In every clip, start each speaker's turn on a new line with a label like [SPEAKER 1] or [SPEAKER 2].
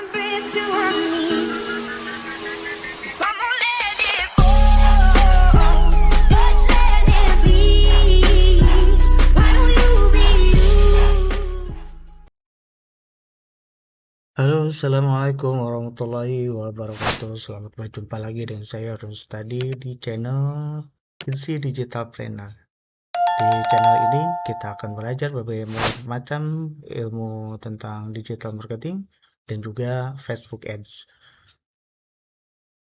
[SPEAKER 1] embrace you and me. Come on, let it go. Just let it be. Why don't you be you?
[SPEAKER 2] Halo, Assalamualaikum warahmatullahi wabarakatuh. Selamat berjumpa lagi dengan saya Run Study di channel Kinsi Digital Planner. Di channel ini kita akan belajar berbagai macam ilmu tentang digital marketing dan juga Facebook Ads.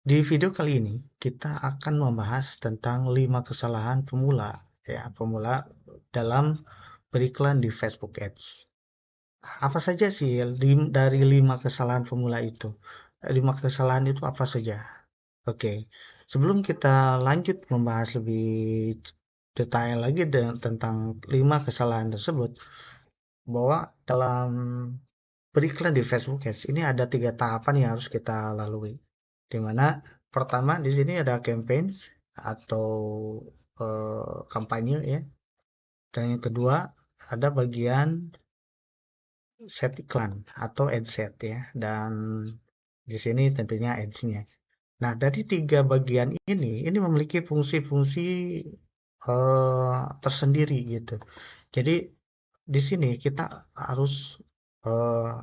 [SPEAKER 2] Di video kali ini kita akan membahas tentang 5 kesalahan pemula dalam beriklan di Facebook Ads. Apa saja sih dari 5 kesalahan pemula itu? 5 kesalahan itu apa saja? Oke, sebelum kita lanjut membahas lebih detail lagi tentang 5 kesalahan tersebut, bahwa dalam beriklan di Facebook Ads ini ada 3 tahapan yang harus kita lalui. Di mana pertama di sini ada campaigns atau kampanye ya. Dan yang kedua ada bagian set iklan atau ad set ya, dan di sini tentunya ads-nya. Nah, dari 3 bagian ini memiliki fungsi-fungsi tersendiri gitu. Jadi di sini kita harus eh,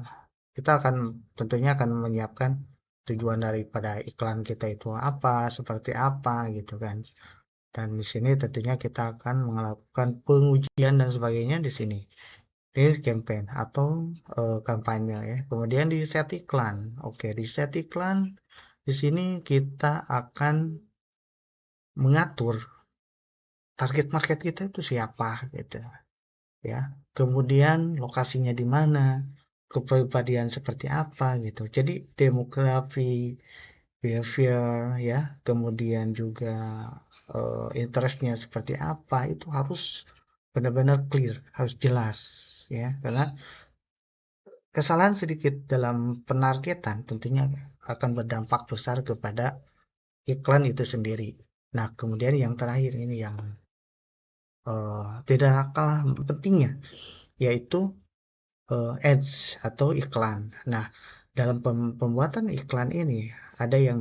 [SPEAKER 2] kita akan tentunya akan menyiapkan tujuan daripada iklan kita itu apa, seperti apa gitu kan. Dan di sini tentunya kita akan melakukan pengujian dan sebagainya di sini. Ini campaign atau kampanye ya. Kemudian di set iklan. Oke, di set iklan di sini kita akan mengatur target market kita itu siapa gitu ya. Kemudian lokasinya di mana, kepribadian seperti apa gitu. Jadi demografi, behavior ya, kemudian juga interestnya seperti apa itu harus benar-benar clear, harus jelas ya. Karena kesalahan sedikit dalam penargetan tentunya akan berdampak besar kepada iklan itu sendiri. Nah, kemudian yang terakhir ini yang tidak kalah pentingnya, yaitu ads atau iklan. Nah, dalam pembuatan iklan ini ada yang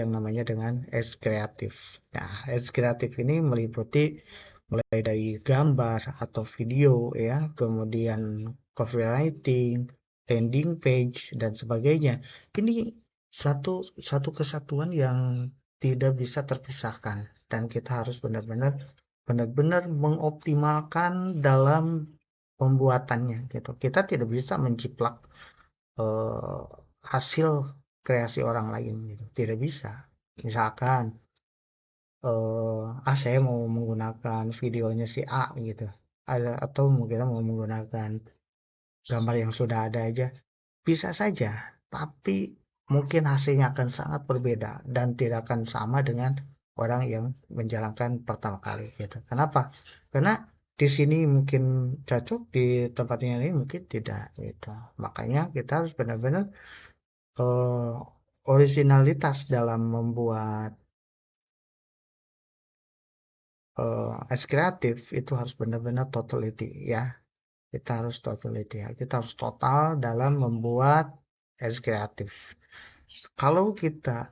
[SPEAKER 2] namanya dengan ads kreatif. Nah, ads kreatif ini meliputi mulai dari gambar atau video ya, kemudian copywriting, landing page dan sebagainya. Ini satu satu kesatuan yang tidak bisa terpisahkan dan kita harus benar-benar mengoptimalkan dalam pembuatannya gitu. Kita tidak bisa menjiplak eh, hasil kreasi orang lain gitu. Tidak bisa. Misalkan saya mau menggunakan videonya si A gitu. Atau mungkin mau menggunakan gambar yang sudah ada aja. Bisa saja, tapi mungkin hasilnya akan sangat berbeda dan tidak akan sama dengan orang yang menjalankan pertama kali gitu. Kenapa? Karena di sini mungkin cocok, di tempatnya ini mungkin tidak gitu. Makanya kita harus benar-benar eh, originalitas dalam membuat as kreatif itu harus benar-benar totality ya. Kita harus totality ya. Kita harus total dalam membuat as kreatif. Kalau kita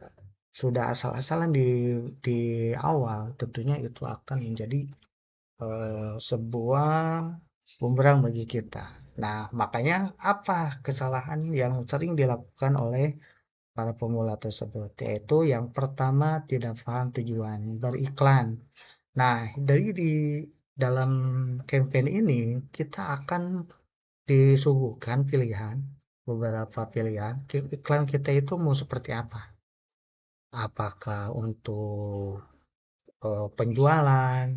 [SPEAKER 2] sudah asal-asalan di awal, tentunya itu akan menjadi sebuah bumerang bagi kita. Nah, makanya apa kesalahan yang sering dilakukan oleh para pemula tersebut? Yaitu yang pertama tidak paham tujuan beriklan. Nah, di dalam campaign ini kita akan disuguhkan beberapa pilihan. Iklan kita itu mau seperti apa? Apakah untuk penjualan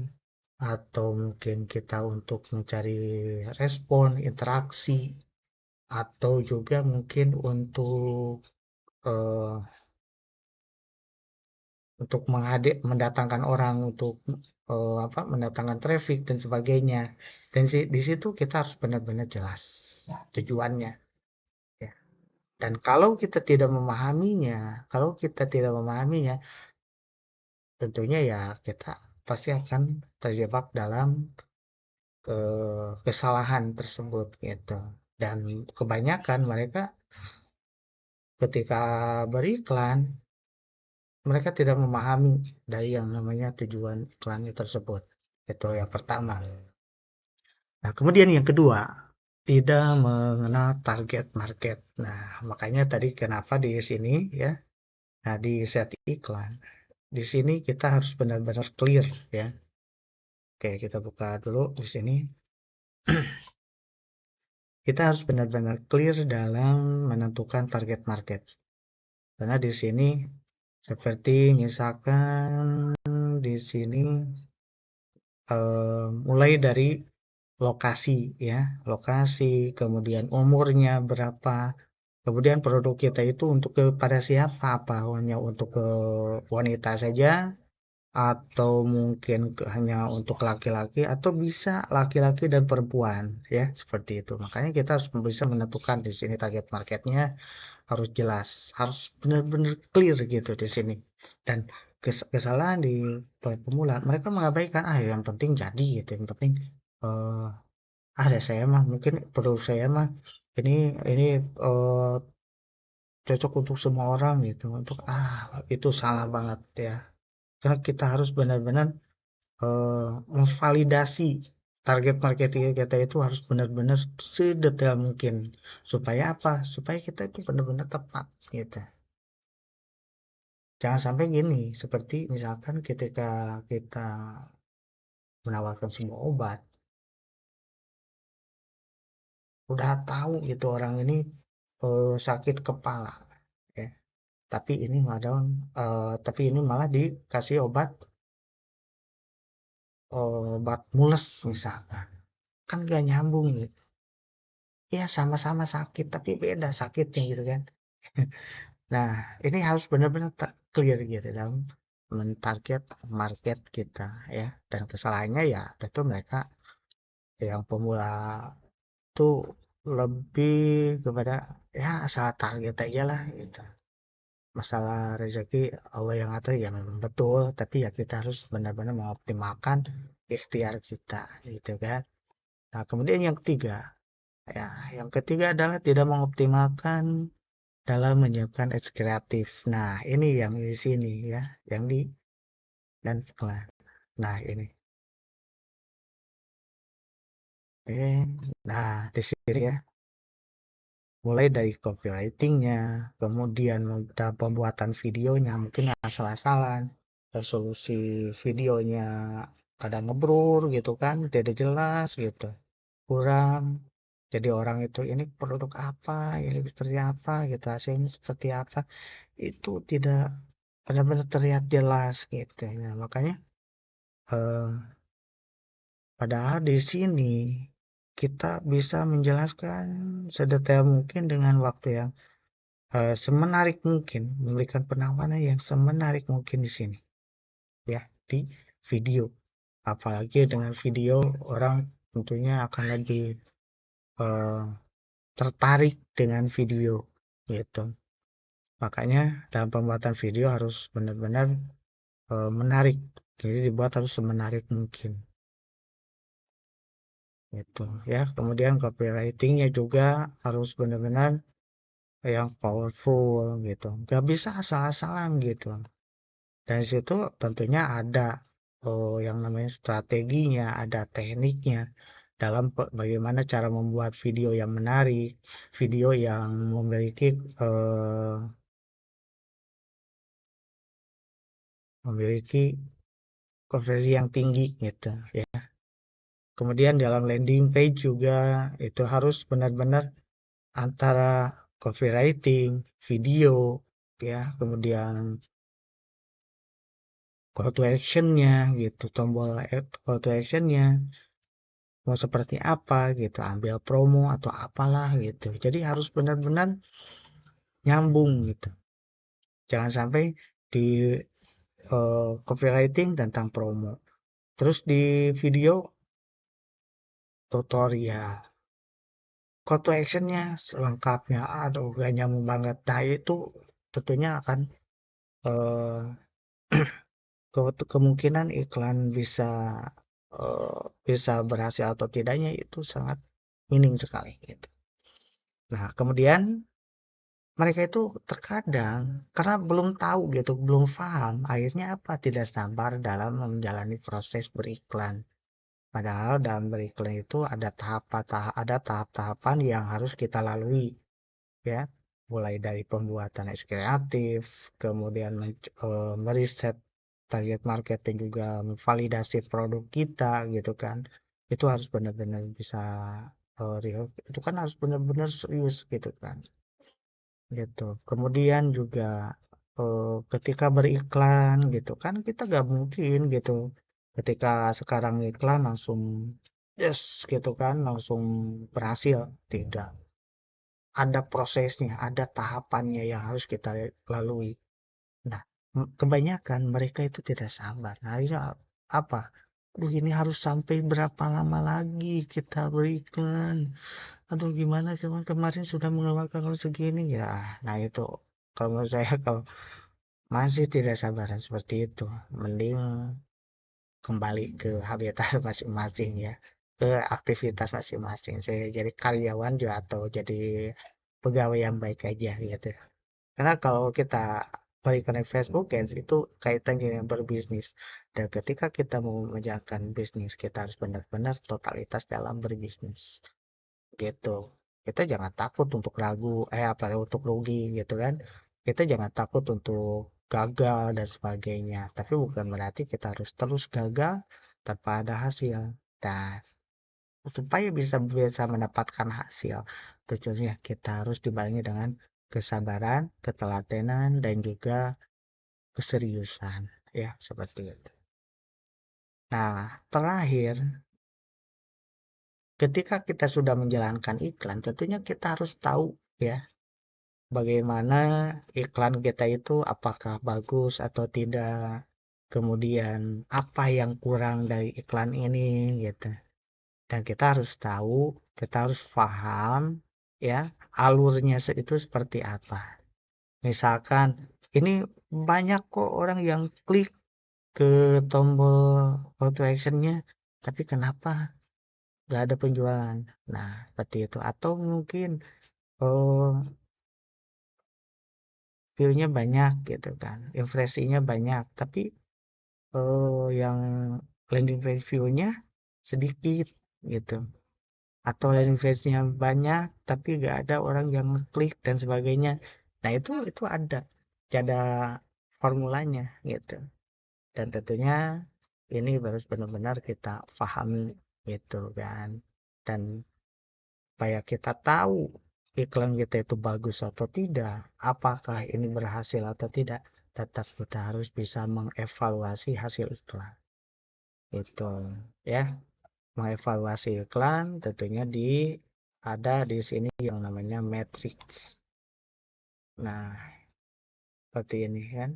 [SPEAKER 2] atau mungkin kita untuk mencari respon, interaksi, atau juga mungkin eh, untuk mendatangkan orang untuk mendatangkan traffic dan sebagainya. Dan di situ kita harus benar-benar jelas tujuannya. Ya. Dan kalau kita tidak memahaminya, tentunya ya kita pasti akan terjebak dalam kesalahan tersebut gitu. Dan kebanyakan mereka ketika beriklan, mereka tidak memahami dari yang namanya tujuan iklannya tersebut. Itu yang pertama. Nah, kemudian yang kedua, tidak mengenal target market. Nah, makanya tadi kenapa di sini ya, nah di set iklan, di sini kita harus benar-benar clear ya. Oke, kita buka dulu di sini. Kita harus benar-benar clear dalam menentukan target market. Karena di sini seperti misalkan di sini mulai dari lokasi ya, lokasi, kemudian umurnya berapa, kemudian produk kita itu untuk kepada siapa, apa hanya untuk ke wanita saja atau mungkin hanya untuk laki-laki atau bisa laki-laki dan perempuan ya, seperti itu. Makanya kita harus bisa menentukan di sini target marketnya harus jelas, harus benar-benar clear gitu di sini. Dan kesalahan di pemula, mereka mengabaikan yang penting jadi gitu, yang penting eh ada saya mah mungkin produk saya mah ini ini eh, cocok untuk semua orang gitu. Untuk itu salah banget ya. Karena kita harus benar-benar memvalidasi target market kita itu harus benar-benar sedetail mungkin. Supaya apa? Supaya kita itu benar-benar tepat gitu. Jangan sampai gini, seperti misalkan ketika kita menawarkan sebuah obat, udah tahu gitu orang ini sakit kepala, ya. Tapi ini malah dikasih obat mules misalkan, kan gak nyambung gitu. Ya sama-sama sakit, tapi beda sakitnya gitu kan. Nah, ini harus benar-benar clear gitu dalam mentarget market kita ya. Dan kesalahannya ya tentu mereka yang pemula tuh lebih kepada ya asal target aja lah gitu. Masalah rezeki Allah yang atur ya memang betul, tapi ya kita harus benar-benar mengoptimalkan ikhtiar kita gitu kan. Nah, kemudian yang ketiga adalah tidak mengoptimalkan dalam menyiapkan edge kreatif. Nah, ini yang di sini ya, yang di dan nah ini. Nah di sini ya mulai dari copywritingnya, kemudian dalam pembuatan videonya mungkin asal-asalan, resolusi videonya kadang ngeblur gitu kan, tidak jelas gitu, kurang. Jadi orang itu ini produk apa, ini seperti apa gitu, hasilnya seperti apa, itu tidak benar-benar terlihat jelas gitu. Nah, makanya eh, padahal di sini kita bisa menjelaskan sedetail mungkin dengan waktu yang semenarik mungkin, memberikan penawaran yang semenarik mungkin di sini, ya, di video. Apalagi dengan video, orang tentunya akan lebih eh, tertarik dengan video, gitu. Makanya dalam pembuatan video harus benar-benar menarik. Jadi dibuat harus semenarik mungkin, gitu. Ya, kemudian copywritingnya juga harus benar-benar yang powerful, gitu. Gak bisa asal-asalan gitu. Dan situ tentunya ada yang namanya strateginya, ada tekniknya dalam bagaimana cara membuat video yang menarik, video yang eh, memiliki konversi yang tinggi gitu ya. Kemudian dalam landing page juga itu harus benar-benar antara copywriting, video ya, kemudian call to actionnya gitu, tombol call to actionnya mau seperti apa gitu, ambil promo atau apalah gitu. Jadi harus benar-benar nyambung gitu. Jangan sampai di copywriting tentang promo, terus di video tutorial, call to actionnya selengkapnya, aduh gak nyambung banget. Nah itu tentunya akan eh, kemungkinan iklan eh, bisa berhasil atau tidaknya itu sangat minim sekali gitu. Nah kemudian mereka itu terkadang karena belum tahu gitu, belum paham, akhirnya apa? Tidak sabar dalam menjalani proses beriklan. Padahal dalam beriklan itu ada tahap-tahapan yang harus kita lalui, ya. Mulai dari pembuatan kreatif, kemudian meriset target market dan juga memvalidasi produk kita gitu kan. Itu harus benar-benar bisa real, itu kan harus benar-benar serius gitu kan. Gitu. Kemudian juga ketika beriklan gitu kan kita gak mungkin gitu. Ketika sekarang iklan langsung yes gitu kan langsung berhasil. Tidak. Ada prosesnya, ada tahapannya yang harus kita lalui. Nah, kebanyakan mereka itu tidak sabar. Nah, akhirnya apa? Aduh, ini harus sampai berapa lama lagi kita beriklan? Aduh, gimana kemarin sudah mengeluarkan uang segini ya. Nah, itu kalau menurut saya kalau masih tidak sabaran seperti itu, mending kembali ke habitat masing-masing ya, ke aktivitas masing-masing. Saya jadi karyawan juga atau jadi pegawai yang baik aja gitu. Karena kalau kita balik ke Facebook kan itu kaitannya dengan berbisnis. Dan ketika kita mau menjalankan bisnis, kita harus benar-benar totalitas dalam berbisnis. Gitu. Kita jangan takut untuk ragu, apalagi untuk rugi gitu kan. Kita jangan takut untuk gagal dan sebagainya. Tapi bukan berarti kita harus terus gagal tanpa ada hasil. Nah, supaya bisa bisa mendapatkan hasil, tentunya kita harus dibarengi dengan kesabaran, ketelatenan, dan juga keseriusan. Ya, seperti itu. Nah, terakhir, ketika kita sudah menjalankan iklan, tentunya kita harus tahu ya bagaimana iklan kita itu apakah bagus atau tidak. Kemudian apa yang kurang dari iklan ini gitu. Dan kita harus tahu, kita harus paham ya alurnya itu seperti apa. Misalkan ini banyak kok orang yang klik ke tombol call to actionnya, tapi kenapa nggak ada penjualan? Nah, seperti itu. Atau mungkin oh, view-nya banyak gitu kan, impresinya banyak, tapi yang landing page view-nya sedikit gitu. Atau landing page-nya banyak, tapi nggak ada orang yang klik dan sebagainya. Nah, itu ada formulanya gitu. Dan tentunya ini harus benar-benar kita pahami gitu kan. Dan supaya kita tahu iklan kita itu bagus atau tidak, apakah ini berhasil atau tidak, tetap kita harus bisa mengevaluasi hasil iklan. Itu ya, mengevaluasi iklan tentunya ada di sini yang namanya metrik. Nah, seperti ini kan.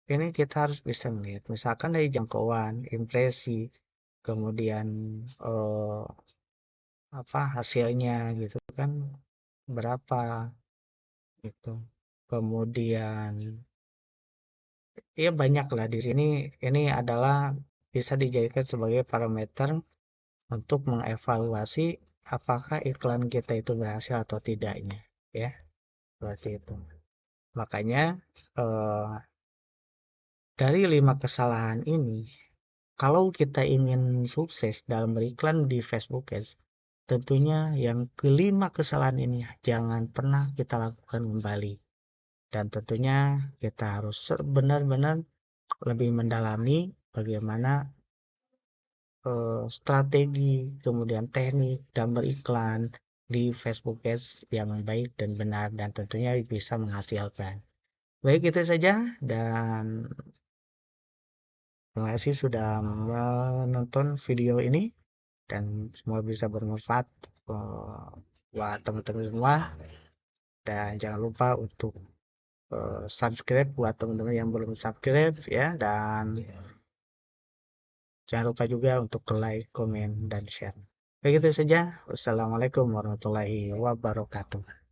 [SPEAKER 2] Ini kita harus bisa melihat, misalkan dari jangkauan, impresi, kemudian eh, apa hasilnya gitu kan berapa gitu. Kemudian ya banyak lah di sini. Ini adalah bisa dijadikan sebagai parameter untuk mengevaluasi apakah iklan kita itu berhasil atau tidaknya ya seperti itu. Makanya eh, dari 5 kesalahan ini, kalau kita ingin sukses dalam beriklan di Facebook Ads, tentunya yang kelima kesalahan ini jangan pernah kita lakukan kembali. Dan tentunya kita harus benar-benar lebih mendalami bagaimana strategi, kemudian teknik dan beriklan di Facebook Ads yang baik dan benar dan tentunya bisa menghasilkan. Baik itu saja dan terima kasih sudah menonton video ini dan semua bisa bermanfaat eh, buat teman-teman semua dan jangan lupa untuk subscribe buat teman-teman yang belum subscribe ya dan jangan lupa juga untuk like, komen, dan share. Begitu saja. Wassalamualaikum warahmatullahi wabarakatuh.